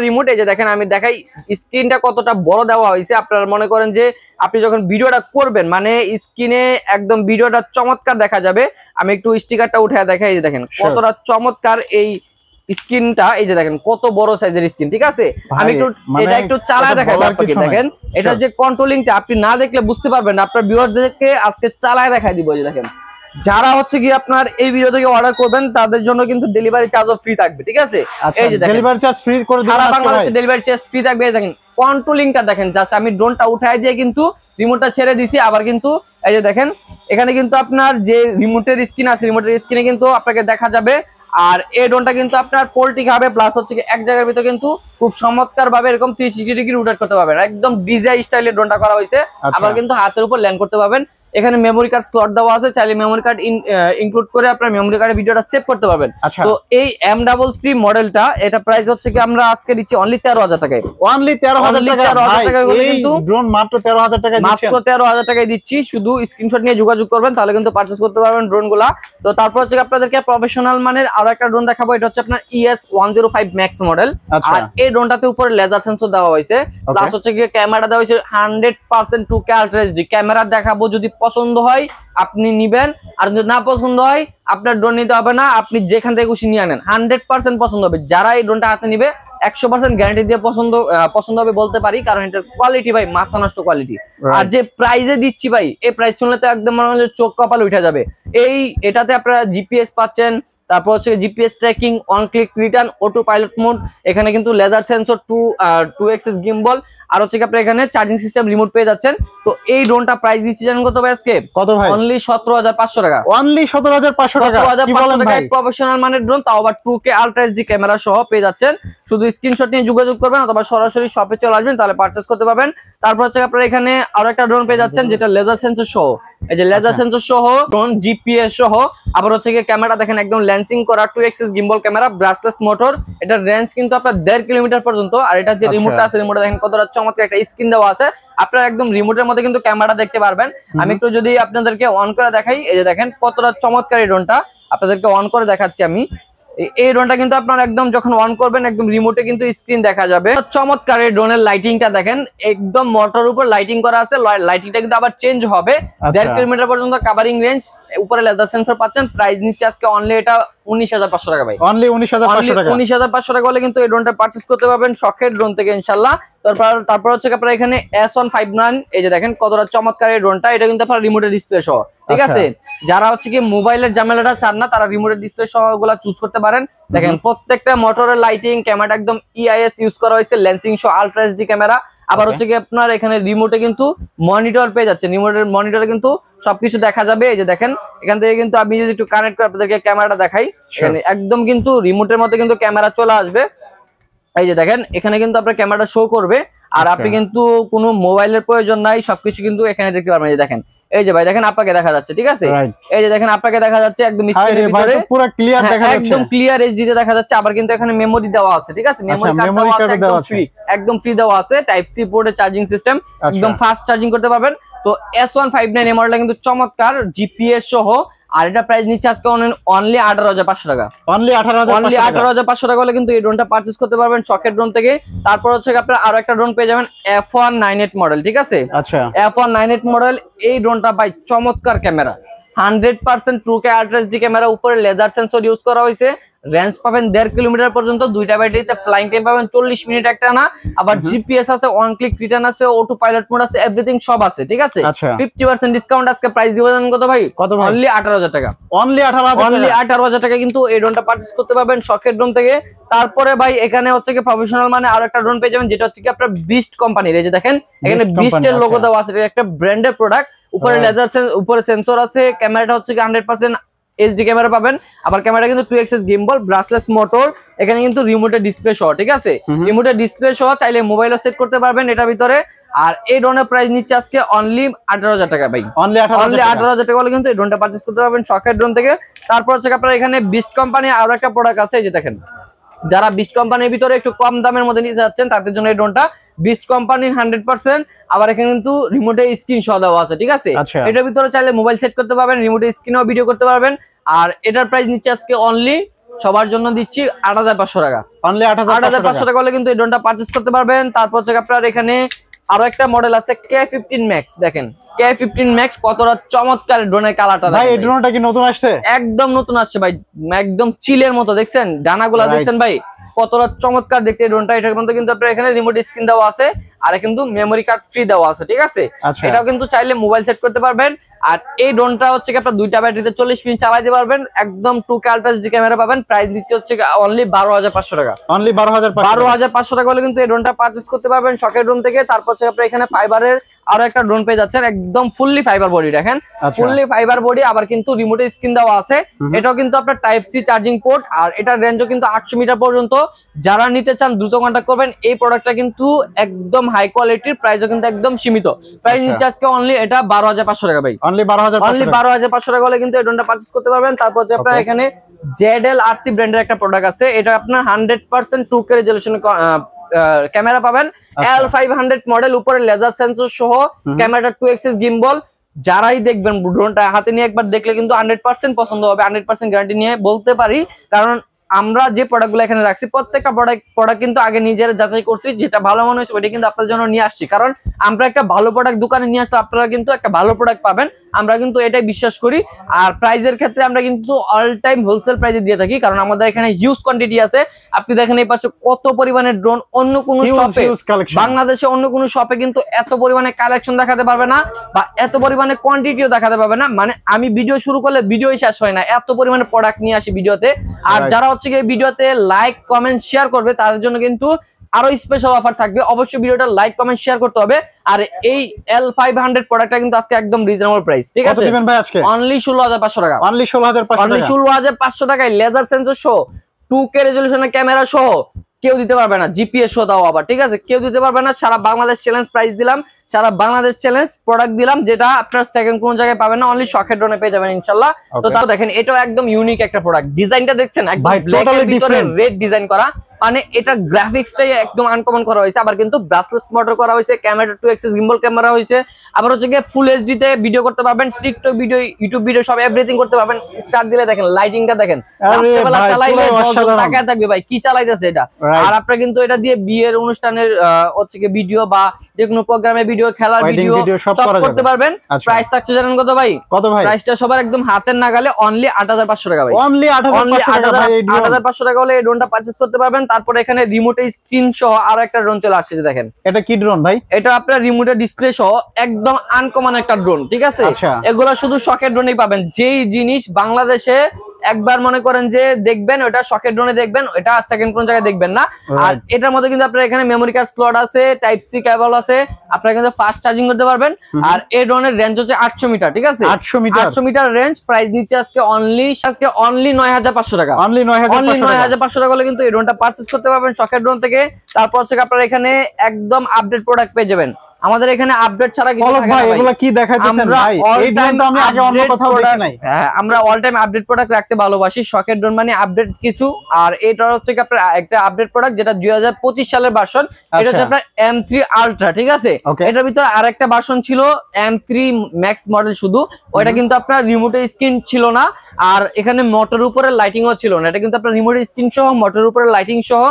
রিমোট। এই যে দেখেন, আমি দেখাই স্ক্রিনটা কতটা বড় দেওয়া হয়েছে। আপনারা মনে করেন যে আপনি যখন ভিডিওটা করবেন, মানে স্ক্রিনে একদম ভিডিওটা চমৎকার দেখা যাবে। আমি একটু স্টিকারটা উঠে দেখাই। এই যে দেখেন কতটা চমৎকার এই স্ক্রিনটা। এই যে দেখেন কত বড় সাইজের স্ক্রিন, ঠিক আছে। আমি একটু এটা একটু চালায় দেখাই আপনাকে। দেখেন এটা যে কন্ট্রোলিংটা আপনি না দেখলে বুঝতে পারবেন না। আপনার ভিউয়ারদেরকে আজকে চালায় দেখাই দিব। এই যে দেখেন, যারা হচ্ছে কি আপনার এই ভিডিও থেকে অর্ডার করবেন তাদের জন্য কিন্তু ডেলিভারি চার্জও ফ্রি থাকবে, ঠিক আছে। এই যে দেখেন ডেলিভারি চার্জ ফ্রি করে দিবেন, সারা বাংলাদেশে ডেলিভারি চার্জ ফ্রি থাকবে। এই দেখেন কন্ট্রোলিংটা দেখেন, জাস্ট আমি ড্রোনটা উঠায় দিয়ে কিন্তু রিমোটটা ছেড়ে দিছি। আবার কিন্তু এই যে দেখেন, এখানে কিন্তু আপনার যে রিমোটের স্ক্রিন আছে, রিমোটের স্ক্রিনে কিন্তু আপনাকে দেখা যাবে। আর এই ড্রোনটা কিন্তু আপনার পোল্ট্রি খাবে, প্লাস হচ্ছে কি এক জায়গার ভিতরে কিন্তু খুব চমৎকার ভাবে এরকম 360 ডিগ্রি রোটেট করতে পারবেন। একদম ডিজাই স্টাইলে ড্রোনটা করা হয়েছে। আবার কিন্তু হাতের উপর ল্যান্ড করতে পারবেন। এখানে মেমোরি কার্ড স্লট দেওয়া আছে, চাইলে মেমোরি কার্ড ইনক্লুড করে আপনার মেমোরি কার্ডে ভিডিওটা সেভ করতে পারবেন। তো এই M33 মডেলটা, এটা প্রাইস হচ্ছে কি আমরা আজকে দিচ্ছি অনলি 13,000 টাকায়। অনলি 13,000 টাকা কিন্তু ড্রোন মাত্র 13,000 টাকায় দিচ্ছি, মাত্র 13,000 টাকায় দিচ্ছি। শুধু স্ক্রিনশট নিয়ে যোগাযোগ করবেন, তাহলে কিন্তু পারচেজ করতে পারবেন ড্রোনগুলা। তো তারপর হচ্ছে আপনাদেরকে প্রফেশনাল মানের আরো একটা ড্রোন দেখাবো। এটা হচ্ছে আপনার ES105 ম্যাক্স মডেল। আর এই ড্রোনটাতে উপরে লেজার সেন্সর দেওয়া হয়েছে, প্লাস হচ্ছে কি ক্যামেরা দেওয়া হয়েছে 100% 2K আল্ট্রা এইচডি ক্যামেরা দেখাবো। যদি পছন্দ হয় আপনি নিবেন, আর যদি না পছন্দ হয় আপনার ড্রোন নিতে হবে না, আপনি যেখান থেকে খুশি নিয়ে আনেন। 100% পছন্দ হবে। যারা এই ড্রোনটা হাতে নিবে 100% গ্যারান্টি দিয়ে পছন্দ হবে বলতে পারি, কারণ এটার কোয়ালিটি ভাই মাথা নষ্ট কোয়ালিটি। আর যে প্রাইজে দিচ্ছি ভাই, এই প্রাইস শুনলে তো একদম মনে হয় চোখ কপাল উঠে যাবে। এটাতে আপনারা জিপিএস পাচ্ছেন, তারপর হচ্ছে GPS tracking, on click return, auto pilot mode, এখানে কিন্তু লেজার সেন্সর 2 এক্সিস গিম্বল, আর হচ্ছে আপনারা এখানে চার্জিং সিস্টেম রিমোট পেয়ে যাচ্ছেন। তো এই ড্রোনটা প্রাইস দিচ্ছি জানেন কত ভাই আজকে? কত ভাই? অনলি 17,500 টাকা। অনলি 17,500 টাকা। কি বলেন ভাই? প্রফেশনাল মানের ড্রোন, তাও আবার 2K আল্ট্রা এইচডি ক্যামেরা সহ পেয়ে যাচ্ছেন। শুধু স্ক্রিনশট নিয়ে যোগাযোগ করবেন অথবা সরাসরি শপে চলে আসবেন, তাহলে পারচেজ করতে পারবেন। তারপর হচ্ছে আপনারা এখানে আরো একটা ড্রোন পেয়ে যাচ্ছেন, যেটা লেজার সেন্সর সহ। এই যে লেজার সেন্সর সহ ড্রোন, জিপিএস সহ। আবার হচ্ছে কি ক্যামেরা দেখেন একদম ল্যান্সিং করা 2 axis gimbal camera, brushless motor. এটার রেঞ্জ কিন্তু আপনার 1.5 কিলোমিটার পর্যন্ত। আর এটা যে রিমোটটা আছে, রিমোটে দেখেন কতটা চমৎকার একটা স্ক্রিন দেওয়া আছে। আপনারা একদম রিমোটের মধ্যে কিন্তু ক্যামেরা দেখতে পারবেন। আমি একটু যদি আপনাদেরকে অন করে দেখাই, এই যে দেখেন কতটা চমৎকার এই ড্রোনটা, আপনাদেরকে অন করে দেখাচ্ছি আমি। এই ড্রোনটা কিন্তু আপনারা একদম যখন অন করবেন একদম রিমোটে কিন্তু স্ক্রিন দেখা যাবে। চমৎকার এই ড্রোনের লাইটিংটা দেখেন, একদম মোটর উপর লাইটিং করা আছে। লাইটিংটা কিন্তু আবার চেঞ্জ হবে। 1.5 কিলোমিটার পর্যন্ত কভারিং রেঞ্জ, উপরে লেজার সেন্সর পাচ্ছেন। প্রাইস নিচ্ছে আজকে অনলি এটা 19,500 টাকা ভাই। অনলি 19,500 টাকা। 19,500 টাকা হলে কিন্তু এই ড্রোনটা পারচেজ করতে পারবেন শখের ড্রোন থেকে ইনশাআল্লাহ। তারপর হচ্ছে আপনারা এখানে S159, এই যে দেখেন কতটা চমৎকার এই ড্রোনটা। এটা কিন্তু আপনার রিমোটের ডিসপ্লে সহ, ঠিক আছে। যারা হচ্ছে কি মোবাইলের ঝামেলাটা চান না, তারা রিমোটের ডিসপ্লে সহ গুলা চুজ করতে পারেন। দেখেন প্রত্যেকটা মোটরের লাইটিং, ক্যামেরাটা একদম EIS ইউজ করা হয়েছে, লেন্সিং সহ আল্ট্রা এইচডি ক্যামেরা। আবার হচ্ছে কি আপনার এখানে রিমোটে কিন্তু মনিটর পেয়ে যাচ্ছে। রিমোটের মনিটরে কিন্তু সবকিছু দেখা যাবে। এই যে দেখেন এখান থেকে কিন্তু আমি যদি একটু কানেক্ট করে আপনাদেরকে ক্যামেরাটা দেখাই, এখানে একদম কিন্তু রিমোটের মধ্যে কিন্তু ক্যামেরা চলে আসবে। এই যে দেখেন এখানে কিন্তু আপনার ক্যামেরাটা শো করবে। আর আপনি কিন্তু কোনো মোবাইলের প্রয়োজন নাই, সবকিছু কিন্তু এখানে দেখতে পারবেন। এই যে দেখেন, এই যে ভাই দেখেন আপনাকে দেখা যাচ্ছে, ঠিক আছে। এই যে দেখেন আপনাকে দেখা যাচ্ছে একদম স্ক্রিনের ভিতরে পুরো ক্লিয়ার দেখা যাচ্ছে, একদম ক্লিয়ার এইচডি তে দেখা যাচ্ছে। আবার কিন্তু এখানে মেমোরি দেওয়া আছে, ঠিক আছে। মেমোরি কার্ড দেওয়া আছে, একদম ফ্রি দেওয়া আছে। টাইপ সি পোর্টে চার্জিং সিস্টেম, একদম ফাস্ট চার্জিং করতে পারবেন। তো S159 মডেলটা কিন্তু চমৎকার, জিপিএস সহ। আর এটা প্রাইস নিচ্ছে আজকে অনলি 18,500 টাকা। অনলি 18,500 টাকা হলে কিন্তু এই ড্রোনটা পারচেজ করতে পারবেন শখের ড্রোন থেকে। তারপর হচ্ছে আপনারা আরো একটা ড্রোন পেয়ে যাবেন, F198 মডেল, ঠিক আছে। আচ্ছা, F198 মডেল এই ড্রোনটা ভাই চমৎকার camera, 100% 2K ultra HD camera, উপরে লেজার সেন্সর ইউজ করা হয়েছে। রেঞ্জ পাবেন 1.5 কিলোমিটার পর্যন্ত, দুইটা ব্যাটারিতে ফ্লাইং টাইম পাবেন 40 মিনিট একটা না, আবার জিপিএস আছে, ওয়ান ক্লিক রিটার্ন আছে, অটো পাইলট মোড আছে, এভরিথিং সব আছে, ঠিক আছে। 50% ডিসকাউন্ট আজকে প্রাইস দিব জানেন কত ভাই? অনলি 18,000 টাকা। অনলি 18,000 টাকা কিন্তু এই ড্রোনটা পারচেজ করতে পারবেন শখের ড্রোন থেকে। তারপরে ভাই এখানে হচ্ছে কি প্রফেশনাল মানে আরো একটা ড্রোন পেয়ে যাবেন, যেটা হচ্ছে কি আপনার বিস্ট কোম্পানির। এই যে দেখেন এখানে বিস্টের লোগো দেওয়া আছে, এটা একটা ব্র্যান্ডের প্রোডাক্ট। উপরে লেজার উপরে সেন্সর আছে, ক্যামেরাটা হচ্ছে কি 100% এইচডি ক্যামেরা পাবেন। আবার ক্যামেরা কিন্তু 2xx গিম্বল, ব্রাসলেস মোটর, এখানে কিন্তু রিমোটের ডিসপ্লে সহ, ঠিক আছে। রিমোটের ডিসপ্লে সহ চাইলে মোবাইলও সেট করতে পারবেন এটার ভিতরে। আর এই ড্রোনের প্রাইস নিচ্ছে আজকে অনলি 18,000 টাকা ভাই। অনলি 18,000 টাকা হলে কিন্তু এই ড্রোনটা পারচেজ করতে পারবেন শখের ড্রোন থেকে। তারপর হচ্ছে আপনার এখানে বিস্ট কোম্পানি আরো একটা প্রোডাক্ট আছে, এই যে দেখেন যারা বিস্ট কোম্পানির ভিতরে একটু কম দামের মধ্যে নিতে যাচ্ছেন তাদের জন্য এই ড্রোনটা বিস্ট কোম্পানির 100%। আবার এখানে কিন্তু রিমোটে স্ক্রিন সহ দেওয়া আছে, ঠিক আছে। এটার ভিতরে চাইলে মোবাইল সেট করতে পারবেন, রিমোটে স্ক্রিনেও ভিডিও করতে পারবেন। আর এটার প্রাইস নিচ্ছে আজকে অনলি সবার জন্য দিচ্ছি 8,500 টাকা। অনলি 8,500 টাকা হলে কিন্তু এই ড্রোনটা পারচেজ করতে পারবেন। তারপর হচ্ছে আপনার এখানে আরো একটা মডেল আছে K15 Max। দেখেন K15 Max কতটা চমৎকার ড্রোনের কালারটা। ভাই এই ড্রোনটা কি নতুন আসছে? একদম নতুন আসছে ভাই, একদম চিলের মতো। দেখছেন ডানাগুলা দেখছেন ভাই কতটা চমৎকার দেখতে এই ড্রোনটা। এটার মধ্যে কিন্তু আপনার এখানে রিমোট স্ক্রিন দেওয়া আছে, আর কিন্তু মেমোরি কার্ড ফ্রি দেওয়া আছে, ঠিক আছে। এটাও কিন্তু চাইলে মোবাইল সেট করতে পারবেন। আর এই ড্রোনটা হচ্ছে কি আপনার দুইটা ব্যাটারিতে 40 মিনিট চালাতে পারবেন, একদম 2K আল্ট্রা এইচডি ক্যামেরা পাবেন। প্রাইস দিচ্ছে হচ্ছে অনলি 12,500 টাকা। অনলি 12,500 টাকা হলে কিন্তু এই ড্রোনটা পারচেজ করতে পারবেন শখের ড্রোন থেকে। তারপর হচ্ছে আপনার এখানে ফাইবারের আরো একটা ড্রোন পেয়ে যাচ্ছেন, একদম ফুললি ফাইবার বডি। দেখেন ফুললি ফাইবার বডি, আবার কিন্তু রিমোটে স্ক্রিন দেওয়া আছে। এটাও কিন্তু আপনার টাইপ সি চার্জিং পোর্ট, আর এটার রেঞ্জও কিন্তু 800 মিটার পর্যন্ত। যারা নিতে চান দ্রুত কন্টাক্ট করবেন। এই প্রোডাক্টটা কিন্তু একদম হাই কোয়ালিটির, প্রাইসও কিন্তু একদম সীমিত। প্রাইস নিচ্ছে আজকে অনলি এটা 12,500 টাকা ভাই। অনলি 12,500 টাকা হলে কিন্তু এই ড্রোনটা পারচেজ করতে পারবেন। তারপর হচ্ছে আপনার এখানে ZL-RC ব্র্যান্ডের একটা প্রোডাক্ট আছে, এটা আপনার 100% 2K রেজোলিউশন ক্যামেরা পাবেন। L500 মডেল, উপরে লেজার সেন্সর সহ, ক্যামেরা 2xx গিম্বল। যারাই দেখবেন ড্রোনটা হাতে নিয়ে একবার দেখলে কিন্তু 100% পছন্দ হবে, 100% গ্যারান্টি নিয়ে বলতে পারি। কারণ আমরা যে প্রোডাক্টগুলো এখানে রাখছি প্রত্যেকটা প্রোডাক্ট কিন্তু আগে নিজেরা যাচাই করছি, যেটা ভালো মনে হচ্ছে ওইটা কিন্তু আপনাদের জন্য নিয়ে আসছি। কারণ আমরা একটা ভালো প্রোডাক্ট দোকানে নিয়ে আসলে আপনারা কিন্তু একটা ভালো প্রোডাক্ট পাবেন, আমরা কিন্তু এটাই বিশ্বাস করি। আর প্রাইজের ক্ষেত্রে আমরা কিন্তু অল টাইম হোলসেল প্রাইসে দিয়ে থাকি, কারণ আমাদের এখানে হিউজ কোয়ান্টিটি আছে। আপনি দেখেন এই পাশে কত পরিমাণের ড্রোন, অন্য কোনো শপে বাংলাদেশে অন্য কোনো শপে কিন্তু এত পরিমাণে কালেকশন দেখাতে পারবে না, বা এত পরিমাণে কোয়ান্টিটিও দেখাতে পারবে না। মানে আমি ভিডিও শুরু করলে ভিডিওই শেষ হয় না, এত পরিমাণে প্রোডাক্ট নিয়ে আসি ভিডিওতে। আর যারা হচ্ছে এই ভিডিওতে লাইক কমেন্ট শেয়ার করবে তাদের জন্য কিন্তু আরো স্পেশাল অফার থাকবে। অবশ্যই ভিডিওটা লাইক কমেন্ট শেয়ার করতে হবে। আর এই L500 প্রোডাক্টটা কিন্তু আজকে একদম রিজনেবল প্রাইস, ঠিক আছে। কত দিবেন ভাই আজকে? অনলি 16,500 টাকা। অনলি 16,500 টাকায় লেজার সেন্সর সহ, 2K রেজোলিউশনের ক্যামেরা সহ কেউ দিতে পারবে না, জিপিএস সহ দাও আবার, ঠিক আছে। কেউ দিতে পারবে না। সারা বাংলাদেশ চ্যালেঞ্জ প্রাইস দিলাম, সারা বাংলাদেশ চ্যালেঞ্জ প্রোডাক্ট দিলাম, যেটা আপনার সেকেন্ড কোন জায়গায় পাবেন না, অনলি শখের ড্রোনে পেয়ে যাবেন ইনশাআল্লাহ। তো তাও দেখেন এটাও একদম ইউনিক একটা প্রোডাক্ট। ডিজাইনটা দেখছেন একদম ব্ল্যাক এর ভিতরে রেড ডিজাইন করা, মানে এটা গ্রাফিক্সটাই একদম আনকমন করা হয়েছে। আবার কিন্তু ব্রাসলেস মোটর করা হয়েছে, ক্যামেরা 2xx গিম্বল ক্যামেরা হয়েছে। আবার হচ্ছে গিয়ে ফুল এইচডি তে ভিডিও করতে পারবেন, টিকটক ভিডিও, ইউটিউব ভিডিও সব এভরিথিং করতে পারবেন। স্টার্ট দিলে দেখেন লাইটিংটা দেখেন, রাত্রেবেলা চালাইলে তাকায় থাকবে ভাই কি চালাইতেছে এটা। আর আপনারা কিন্তু এটা দিয়ে বিয়ের অনুষ্ঠানের হচ্ছে গিয়ে ভিডিও বা যে কোনো প্রোগ্রামে ভিডিও, খেলার ভিডিও সব করতে পারবেন। প্রাইস থাকছে জানেন কত ভাই? কত ভাই? প্রাইসটা সবার একদম হাতের নাগালে, অনলি 8,500 টাকা ভাই। অনলি 8,500 টাকা হলে এই ড্রোনটা পারচেজ করতে পারবেন। তারপরে এখানে রিমোটে স্ক্রিন সহ আরো একটা ড্রোন চলে আসছে, দেখেন এটা কি ড্রোন ভাই? এটা আপনার রিমোটে ডিসপ্লে সহ একদম আনকমন একটা ড্রোন, ঠিক আছে। এগুলা শুধু শখের ড্রোনেই পাবেন। যেই জিনিস বাংলাদেশে একবার মনে করেন যে দেখবেন, ওটা শখের ড্রোনে দেখবেন, ওটা সেকেন্ড কোন জায়গায় দেখবেন না। আর এটার মধ্যে কিন্তু আপনার এখানে মেমোরি কার্ড স্লট আছে, টাইপ সি কেবল আছে, আপনারা কিন্তু ফাস্ট চার্জিং করতে পারবেন। আর এই ড্রোনের রেঞ্জ হচ্ছে 800 মিটার, ঠিক আছে। 800 মিটার রেঞ্জ। প্রাইস নিচ্ছে আজকে অনলি 9,500 টাকা। অনলি 9,500 টাকা হলে কিন্তু এই ড্রোনটা পারচেজ করতে পারবেন শখের ড্রোন থেকে। তারপর হচ্ছে আপনারা এখানে একদম আপডেট প্রোডাক্ট পেয়ে যাবেন। আমাদের এখানে আপডেট ছাড়া কিছু থাকে না ভাই। এগুলা কি দেখাইতেছেন ভাই? এই ড্রোন তো আমি আগে অন্য কোথাও দেখি নাই। হ্যাঁ, আমরা অল টাইম আপডেট প্রোডাক্ট রাখতে ভালোবাসি। শখের ড্রোন মানে আপডেট কিছু। আর এটা হচ্ছে কি আপনার একটা আপডেট প্রোডাক্ট, যেটা 2025 সালের ভার্সন। এটা হচ্ছে আপনার M3 আলট্রা, ঠিক আছে। এটার ভিতরে আরেকটা ভার্সন ছিল M3 ম্যাক্স মডেল শুধু, ওইটা কিন্তু আপনার রিমোটে স্ক্রিন ছিল না, আর এখানে মোটর উপরে লাইটিংও ছিল না। এটা কিন্তু আপনার রিমোট স্ক্রিন সহ, মোটর উপরে লাইটিং সহ,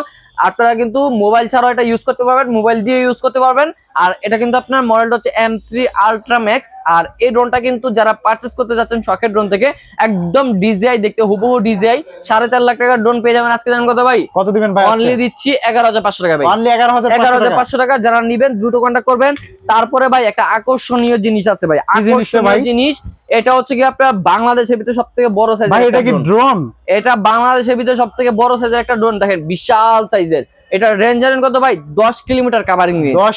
আপনারা কিন্তু মোবাইল ছাড়াও এটা ইউজ করতে পারবেন, মোবাইল দিয়ে ইউজ করতে পারবেন। আর এটা কিন্তু আপনার মডেলটা হচ্ছে M3 Ultra Max। আর এই ড্রোনটা কিন্তু যারা পারচেজ করতে যাচ্ছেন শখের ড্রোন থেকে, একদম DJI দেখতে হুবহু DJI 4.5 লাখ টাকার ড্রোন পেয়ে যাবেন আজকে। জানেন কত ভাই? কত দিবেন ভাই? অনলি দিচ্ছি 11,500 টাকা ভাই। অনলি 11,500 টাকা। যারা নিবেন দ্রুত কন্টাক্ট করবেন। তারপরে ভাই একটা আকর্ষণীয় জিনিস আছে ভাই, আকর্ষণীয় জিনিস। এটা হচ্ছে কি আপনার বাংলাদেশের ভিতরে সবথেকে বড় সাইজের ভাই। এটা কি ড্রোন? এটা বাংলাদেশের ভিতরে সবথেকে বড় সাইজের একটা ড্রোন, দেখেন বিশাল সাইজের। এটা রেঞ্জ জানেন কত ভাই? 10 kilometre covering range. 10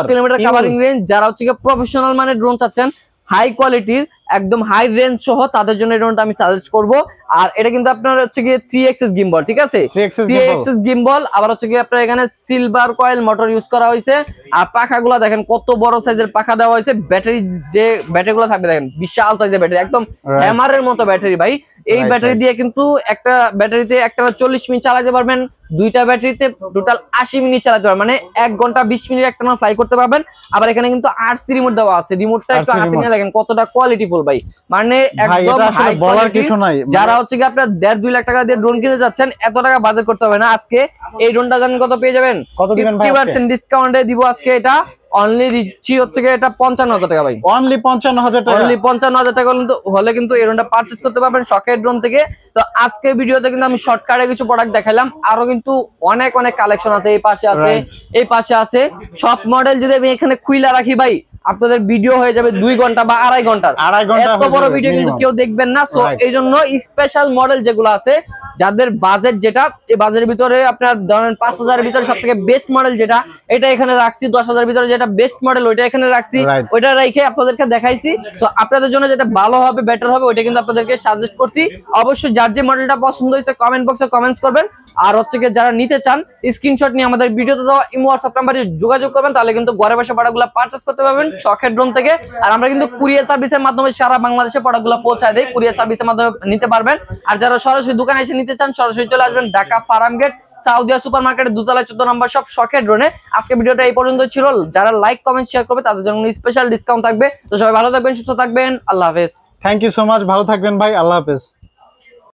kilometre covering range. যারা হচ্ছে প্রফেশনাল মানের ড্রোন চাচ্ছেন, হাই কোয়ালিটির, একদম হাই রেঞ্জ সহ, তাদের জন্য এই ড্রোনটা আমি সাজেস্ট করব। আর এটা কিন্তু আপনার হচ্ছে কি 3 এক্সিস গিম্বল, ঠিক আছে? 3 এক্সিস গিম্বল। আবার হচ্ছে কি আপনার এখানে সিলভার কয়েল মোটর ইউজ করা হয়েছে। আর পাখাগুলো দেখেন কত বড় সাইজের পাখা দেওয়া হয়েছে। ব্যাটারি যে ব্যাটারিগুলো থাকবে দেখেন বিশাল সাইজের ব্যাটারি, একদম হ্যামারের মতো ব্যাটারি ভাই। এই ব্যাটারি দিয়ে কিন্তু একটা ব্যাটারিতে একটা 40 মিনিট চালাতে পারবেন, দুইটা ব্যাটারিতে টোটাল 80 মিনিট চালাতে পারবেন, মানে 1 ঘন্টা 20 মিনিট একটা ফ্লাই করতে পারবেন। আবার এখানে কিন্তু RC রিমোট দেওয়া আছে, রিমোটটা একটু হাতে নিয়ে দেখেন কতটা কোয়ালিটিফুল ভাই, মানে একদম হাই কোয়ালিটি। যারা হচ্ছে কি আপনার 1.5-2 লাখ টাকা দিয়ে ড্রোন কিনতে যাচ্ছেন, এত টাকা বাজেট করতে হবে না। আজকে এই ড্রোনটা জানেন কত পেয়ে যাবেন? 50% ডিসকাউন্টে দিব আজকে। এটা অনলি দিচ্ছি হচ্ছে কি এটা 55,000 টাকা ভাই। অনলি 55,000 টাকা। অনলি 55,000 টাকা হলে কিন্তু এই ড্রোনটা পারচেজ করতে পারবেন শখের ড্রোন থেকে। তো আজকের ভিডিওতে কিন্তু আমি শর্টকাটে কিছু প্রোডাক্ট দেখাইলাম, আরো কিন্তু অনেক অনেক কালেকশন আছে। এই পাশে আছে, এই পাশে আছে। সব মডেল যদি আমি এখানে খুইলা রাখি ভাই, আপনাদের ভিডিও হয়ে যাবে 2 ঘন্টা বা 2.5 ঘন্টা। এত বড় ভিডিও কিন্তু কেউ দেখবেন না। সো এই জন্য স্পেশাল মডেল যেগুলো আছে, যাদের বাজেট যেটা, এই বাজেটের ভিতরে আপনার ধরেন 5,000 এর ভিতরে সব থেকে বেস্ট মডেল যেটা, এটা এখানে রাখছি। 10,000 এর ভিতরে যেটা বেস্ট মডেল, ওইটা এখানে রাখছি। ওইটা রেখে আপনাদেরকে দেখাইছি। তো আপনাদের জন্য যেটা ভালো হবে, বেটার হবে, ওইটা কিন্তু আপনাদেরকে সাজেস্ট করছি। অবশ্যই যার যে মডেলটা পছন্দ হয়েছে কমেন্ট বক্সে কমেন্টস করবেন। আর হচ্ছে কি যারা নিতে চান, স্ক্রিনশট নিয়ে আমাদের ভিডিওতে দেওয়া ইমো হোয়াটসঅ্যাপ নাম্বারে যোগাযোগ করবেন, তাহলে কিন্তু ঘরে বসে প্রোডাক্টগুলো পারচেজ করতে পারবেন শখের ড্রোন থেকে। আর আমরা কিন্তু কুরিয়ার সার্ভিসের মাধ্যমে সারা বাংলাদেশে প্রোডাক্টগুলো পৌঁছায় দেই, কুরিয়ার সার্ভিসের মাধ্যমে নিতে পারবেন। আর যারা সরাসরি দোকানে এসে নিতে চান, সরাসরি চলে আসবেন ঢাকা ফার্ম গেট, সাউদিয়া সুপার মার্কেটের দোতলায় 14 নম্বর সব শখের ড্রোনে। আজকে ভিডিওটা এই পর্যন্ত ছিল। যারা লাইক কমেন্ট শেয়ার করবে তাদের জন্য স্পেশাল ডিসকাউন্ট থাকবে। তো সবাই ভালো থাকবেন, সুস্থ থাকবেন। আল্লাহ হাফেজ। Thank you so much. ভালো থাকবেন ভাই। আল্লাহ হাফেজ।